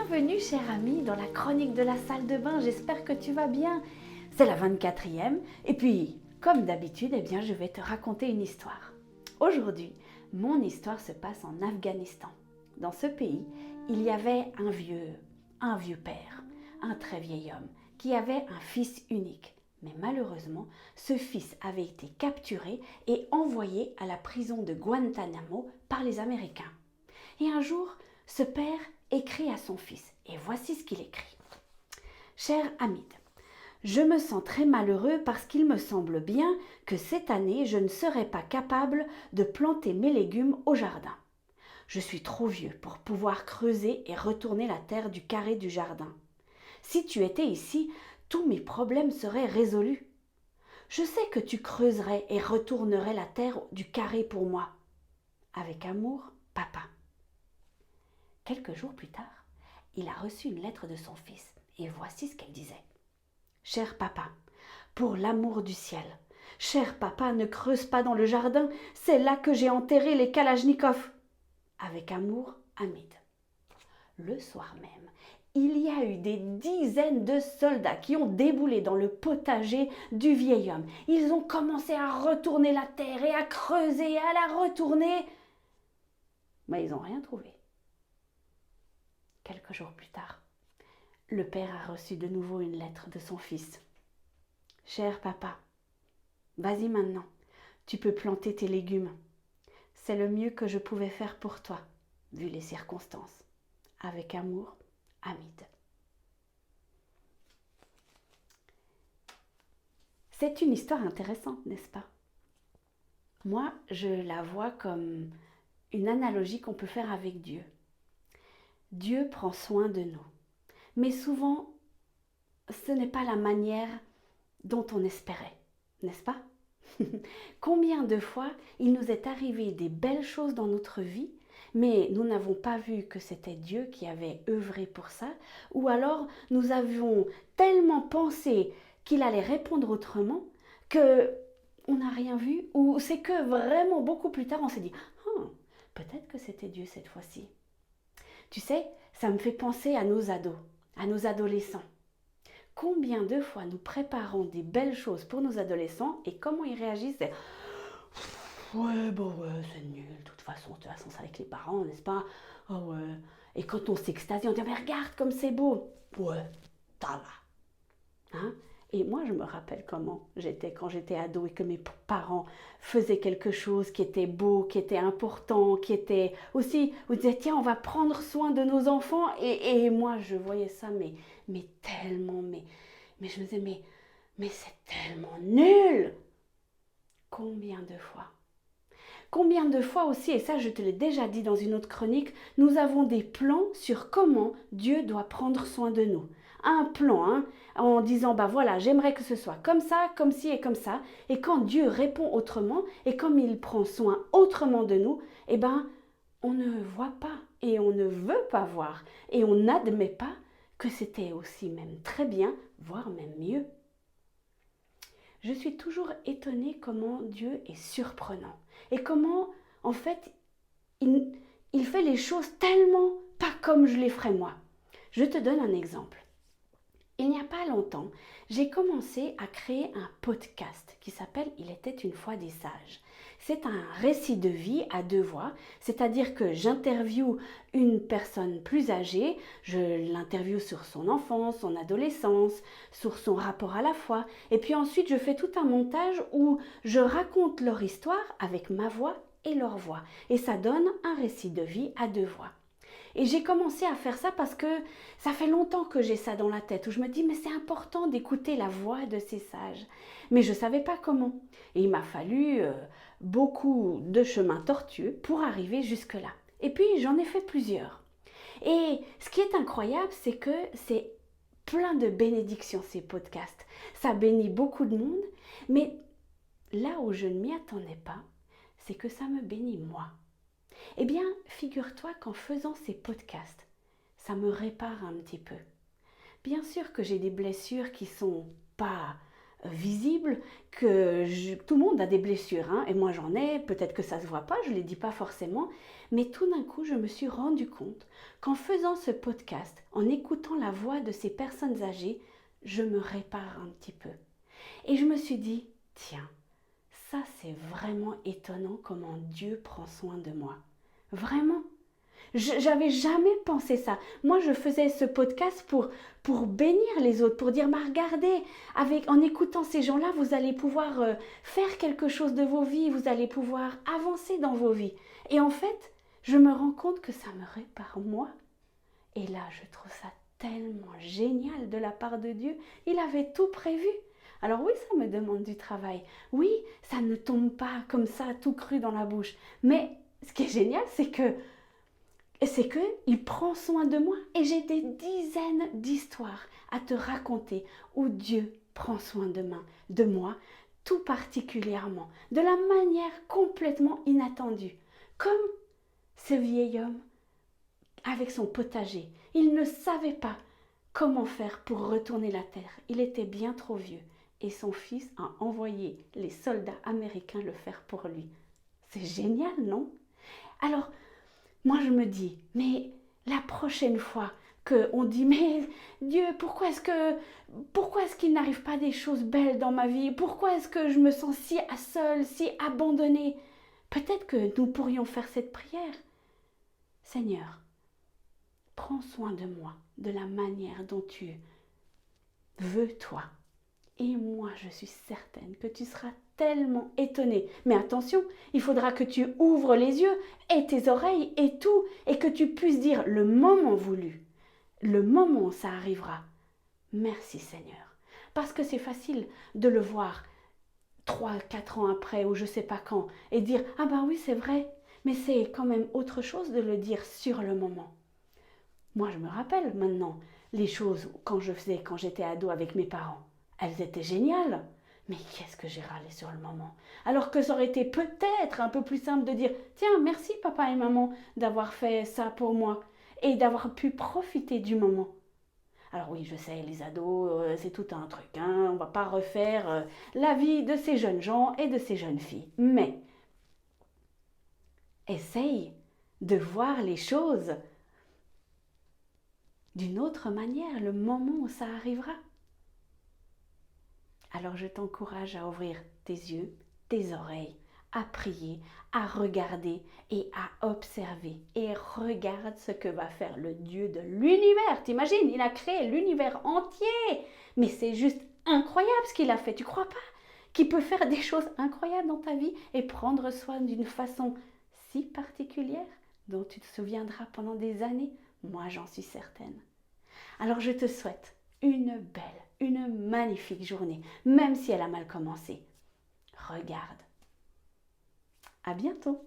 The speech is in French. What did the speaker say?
Bienvenue cher ami dans la chronique de la salle de bain, j'espère que tu vas bien. C'est la 24e et puis comme d'habitude, je vais te raconter une histoire. Aujourd'hui, mon histoire se passe en Afghanistan. Dans ce pays, il y avait un vieux père, un très vieil homme qui avait un fils unique. Mais malheureusement, ce fils avait été capturé et envoyé à la prison de Guantanamo par les Américains. Et un jour, ce père écrit à son fils, et voici ce qu'il écrit. Cher Hamid, je me sens très malheureux parce qu'il me semble bien que cette année, je ne serai pas capable de planter mes légumes au jardin. Je suis trop vieux pour pouvoir creuser et retourner la terre du carré du jardin. Si tu étais ici, tous mes problèmes seraient résolus. Je sais que tu creuserais et retournerais la terre du carré pour moi. Avec amour, papa. Quelques jours plus tard, il a reçu une lettre de son fils et voici ce qu'elle disait. Cher papa, pour l'amour du ciel, cher papa, ne creuse pas dans le jardin, c'est là que j'ai enterré les Kalachnikov. Avec amour, Hamid. Le soir même, il y a eu des dizaines de soldats qui ont déboulé dans le potager du vieil homme. Ils ont commencé à retourner la terre et à creuser et à la retourner. Mais ils n'ont rien trouvé. Quelques jours plus tard, le père a reçu de nouveau une lettre de son fils. Cher papa, vas-y maintenant, tu peux planter tes légumes. C'est le mieux que je pouvais faire pour toi, vu les circonstances. Avec amour, Hamid. C'est une histoire intéressante, n'est-ce pas? Moi, je la vois comme une analogie qu'on peut faire avec Dieu. Dieu prend soin de nous. Mais souvent, ce n'est pas la manière dont on espérait, n'est-ce pas? Combien de fois il nous est arrivé des belles choses dans notre vie, mais nous n'avons pas vu que c'était Dieu qui avait œuvré pour ça, ou alors nous avions tellement pensé qu'il allait répondre autrement que on n'a rien vu, ou c'est que vraiment beaucoup plus tard on s'est dit « Ah, peut-être que c'était Dieu cette fois-ci ». Tu sais, ça me fait penser à nos ados, à nos adolescents. Combien de fois nous préparons des belles choses pour nos adolescents et comment ils réagissent? C'est ouais, c'est nul, de toute façon c'est avec les parents, n'est-ce pas? Oh ouais. Et quand on s'extasie, on dit mais regarde comme c'est beau. Ouais, ça va. Hein? Et moi, je me rappelle comment j'étais quand j'étais ado et que mes parents faisaient quelque chose qui était beau, qui était important, qui était aussi, vous disiez, tiens, on va prendre soin de nos enfants. Et moi, je voyais ça, mais tellement, mais je me disais, mais c'est tellement nul. Combien de fois aussi, et ça je te l'ai déjà dit dans une autre chronique, nous avons des plans sur comment Dieu doit prendre soin de nous. Un plan, en disant, voilà, j'aimerais que ce soit comme ça, comme ci et comme ça. Et quand Dieu répond autrement, et comme il prend soin autrement de nous, on ne voit pas, et on ne veut pas voir, et on n'admet pas que c'était aussi même très bien, voire même mieux. Je suis toujours étonnée comment Dieu est surprenant et comment, en fait, il fait les choses tellement pas comme je les ferais moi. Je te donne un exemple. Il n'y a pas longtemps, j'ai commencé à créer un podcast qui s'appelle « Il était une fois des sages ». C'est un récit de vie à deux voix, c'est-à-dire que j'interviewe une personne plus âgée, je l'interviewe sur son enfance, son adolescence, sur son rapport à la foi, et puis ensuite je fais tout un montage où je raconte leur histoire avec ma voix et leur voix, et ça donne un récit de vie à deux voix. Et j'ai commencé à faire ça parce que ça fait longtemps que j'ai ça dans la tête, où je me dis, mais c'est important d'écouter la voix de ces sages. Mais je ne savais pas comment. Et il m'a fallu beaucoup de chemins tortueux pour arriver jusque-là. Et puis, j'en ai fait plusieurs. Et ce qui est incroyable, c'est que c'est plein de bénédictions, ces podcasts. Ça bénit beaucoup de monde, mais là où je ne m'y attendais pas, c'est que ça me bénit moi. Eh bien, figure-toi qu'en faisant ces podcasts, ça me répare un petit peu. Bien sûr que j'ai des blessures qui sont pas visible, que tout le monde a des blessures, hein, et moi j'en ai, peut-être que ça ne se voit pas, je ne les dis pas forcément, mais tout d'un coup je me suis rendu compte qu'en faisant ce podcast, en écoutant la voix de ces personnes âgées, je me répare un petit peu. Et je me suis dit, tiens, ça c'est vraiment étonnant comment Dieu prend soin de moi. Vraiment. J'avais jamais pensé ça. Moi, je faisais ce podcast pour bénir les autres, pour dire, regardez, en écoutant ces gens-là, vous allez pouvoir faire quelque chose de vos vies, vous allez pouvoir avancer dans vos vies. Et en fait, je me rends compte que ça me répare moi. Et là, je trouve ça tellement génial de la part de Dieu. Il avait tout prévu. Alors oui, ça me demande du travail. Oui, ça ne tombe pas comme ça, tout cru dans la bouche. Mais ce qui est génial, c'est qu'il prend soin de moi. Et j'ai des dizaines d'histoires à te raconter où Dieu prend soin de moi, tout particulièrement, de la manière complètement inattendue. Comme ce vieil homme avec son potager. Il ne savait pas comment faire pour retourner la terre. Il était bien trop vieux. Et son fils a envoyé les soldats américains le faire pour lui. C'est génial, non? Alors, moi je me dis, mais la prochaine fois qu'on dit, mais Dieu, pourquoi est-ce qu'il n'arrive pas des choses belles dans ma vie? Pourquoi est-ce que je me sens si seule, si abandonnée? Peut-être que nous pourrions faire cette prière. Seigneur, prends soin de moi, de la manière dont tu veux, toi. Et moi, je suis certaine que tu seras tellement étonné. Mais attention, il faudra que tu ouvres les yeux et tes oreilles et tout, et que tu puisses dire le moment voulu, le moment où ça arrivera. Merci Seigneur. Parce que c'est facile de le voir 3, 4 ans après ou je sais pas quand et dire « Ah ben oui, c'est vrai », mais c'est quand même autre chose de le dire sur le moment. Moi, je me rappelle maintenant les choses quand j'étais ado avec mes parents. Elles étaient géniales. Mais qu'est-ce que j'ai râlé sur le moment. Alors que ça aurait été peut-être un peu plus simple de dire « Tiens, merci papa et maman d'avoir fait ça pour moi et d'avoir pu profiter du moment. » Alors oui, je sais, les ados, c'est tout un truc. Hein, on ne va pas refaire la vie de ces jeunes gens et de ces jeunes filles. Mais essaye de voir les choses d'une autre manière le moment où ça arrivera. Alors je t'encourage à ouvrir tes yeux, tes oreilles, à prier, à regarder et à observer. Et regarde ce que va faire le Dieu de l'univers. T'imagines, il a créé l'univers entier. Mais c'est juste incroyable ce qu'il a fait. Tu crois pas qu'il peut faire des choses incroyables dans ta vie et prendre soin d'une façon si particulière dont tu te souviendras pendant des années? Moi, j'en suis certaine. Alors je te souhaite une belle, une magnifique journée, même si elle a mal commencé. Regarde. À bientôt.